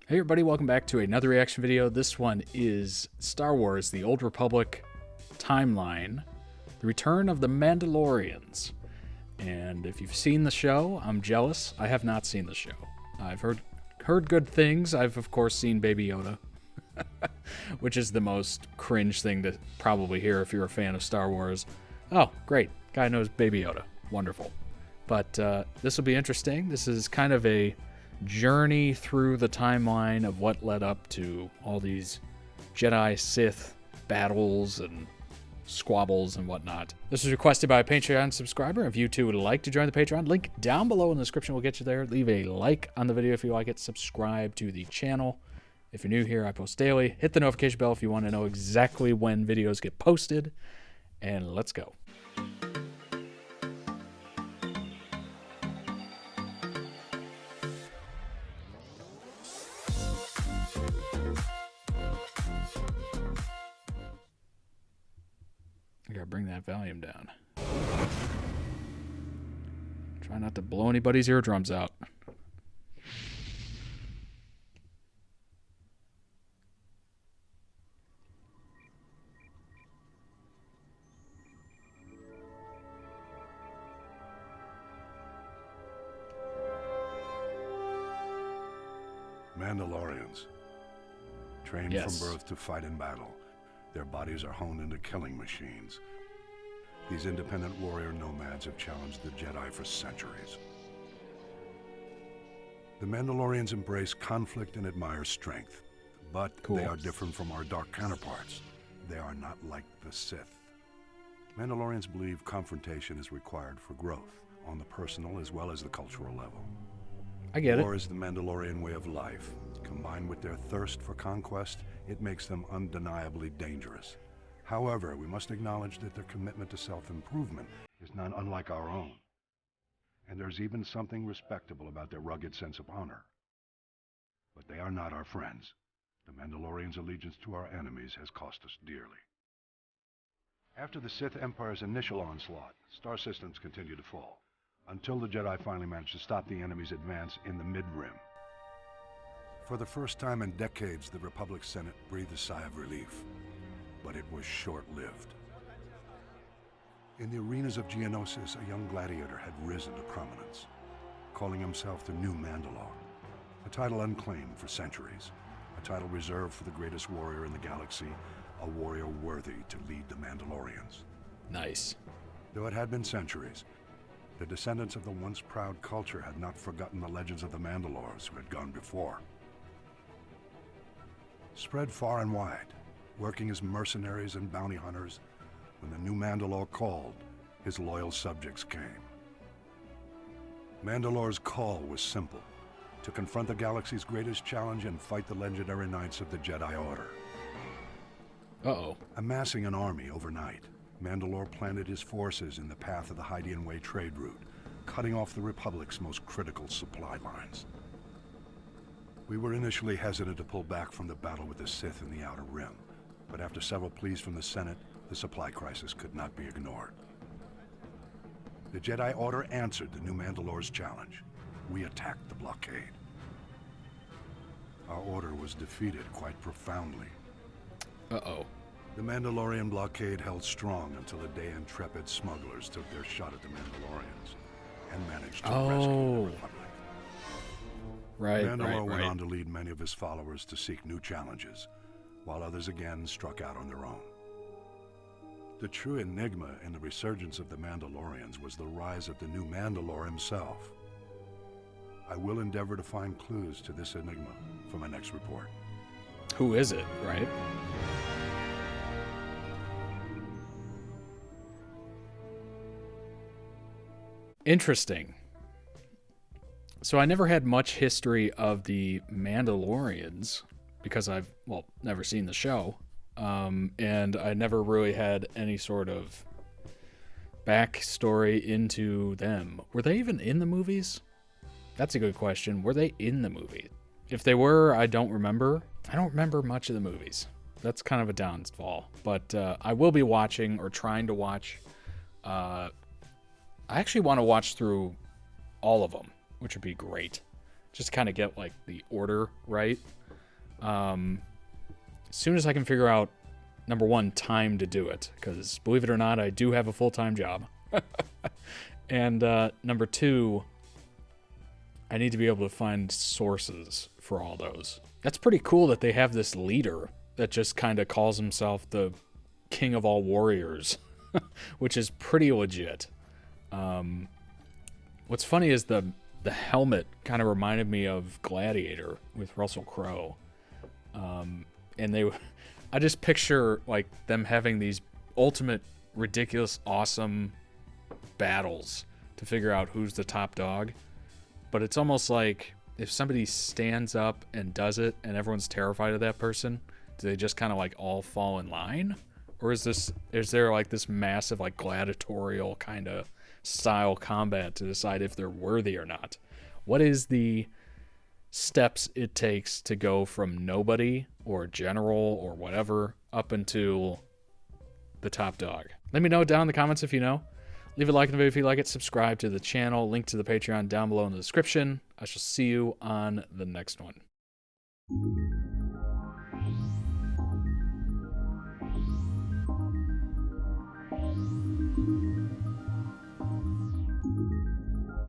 Hey everybody, welcome back to another reaction video. This one is Star Wars, The Old Republic timeline, The Return of the Mandalorians. And if you've seen the show, I'm jealous. I have not seen the show. I've heard good things. I've of course seen Baby Yoda, which is the most cringe thing to probably hear if you're a fan of Star Wars. Oh, great. Guy knows Baby Yoda. Wonderful. But this will be interesting. This is kind of a journey through the timeline of what led up to all these Jedi Sith battles and squabbles and whatnot. This was requested by a Patreon subscriber. If you too would like to join the Patreon, link down below in the description will get you there. Leave a like on the video if you like it. Subscribe to the channel. If you're new here, I post daily. Hit the notification bell if you want to know exactly when videos get posted. And let's go. I gotta bring that volume down. Try not to blow anybody's eardrums out. Mandalorians, trained from birth to fight in battle. Their bodies are honed into killing machines. These independent warrior nomads have challenged the Jedi for centuries. The Mandalorians embrace conflict and admire strength, but they are different from our dark counterparts. They are not like the Sith. Mandalorians believe confrontation is required for growth, on the personal as well as the cultural level. I get it. War is the Mandalorian way of life. Combined with their thirst for conquest, it makes them undeniably dangerous. However, we must acknowledge that their commitment to self-improvement is not unlike our own. And there's even something respectable about their rugged sense of honor. But they are not our friends. The Mandalorians' allegiance to our enemies has cost us dearly. After the Sith Empire's initial onslaught, star systems continued to fall, until the Jedi finally managed to stop the enemy's advance in the mid-rim. For the first time in decades, the Republic's Senate breathed a sigh of relief, but it was short-lived. In the arenas of Geonosis, a young gladiator had risen to prominence, calling himself the New Mandalore, a title unclaimed for centuries, a title reserved for the greatest warrior in the galaxy, a warrior worthy to lead the Mandalorians. Nice. Though it had been centuries, the descendants of the once proud culture had not forgotten the legends of the Mandalores who had gone before. Spread far and wide, working as mercenaries and bounty hunters, when the new Mandalore called, his loyal subjects came. Mandalore's call was simple: to confront the galaxy's greatest challenge and fight the legendary knights of the Jedi Order. Amassing an army overnight, Mandalore planted his forces in the path of the Hydian Way trade route, cutting off the Republic's most critical supply lines. We were initially hesitant to pull back from the battle with the Sith in the Outer Rim, but after several pleas from the Senate, the supply crisis could not be ignored. The Jedi Order answered the new Mandalore's challenge. We attacked the blockade. Our order was defeated quite profoundly. The Mandalorian blockade held strong until a day intrepid smugglers took their shot at the Mandalorians and managed to rescue the Republic. Mandalore went on to lead many of his followers to seek new challenges, while others again struck out on their own. The true enigma in the resurgence of the Mandalorians was the rise of the new Mandalore himself. I will endeavor to find clues to this enigma for my next report. Who is it, right? Interesting. So I never had much history of the Mandalorians because I've, well, never seen the show. And I never really had any sort of backstory into them. Were they even in the movies? That's a good question. Were they in the movie? If they were, I don't remember. I don't remember much of the movies. That's kind of a downfall. But I will be watching or trying to watch. I actually want to watch through all of them, which would be great. Just kind of get like the order right. As soon as I can figure out, number one, time to do it, because believe it or not, I do have a full-time job. And number two, I need to be able to find sources for all those. That's pretty cool that they have this leader that just kind of calls himself the king of all warriors, which is pretty legit. What's funny is the helmet kind of reminded me of Gladiator with Russell Crowe. And I just picture like them having these ultimate, ridiculous, awesome battles to figure out who's the top dog. But it's almost like if somebody stands up and does it and everyone's terrified of that person, do they just kind of like all fall in line? Or is there like this massive like gladiatorial kind of style combat to decide if they're worthy or not? What is the steps it takes to go from nobody or general or whatever up until the top dog? Let me know down in the comments if you know. Leave a like on the video if you like it. Subscribe to the channel. Link to the Patreon down below in the description. I shall see you on the next one.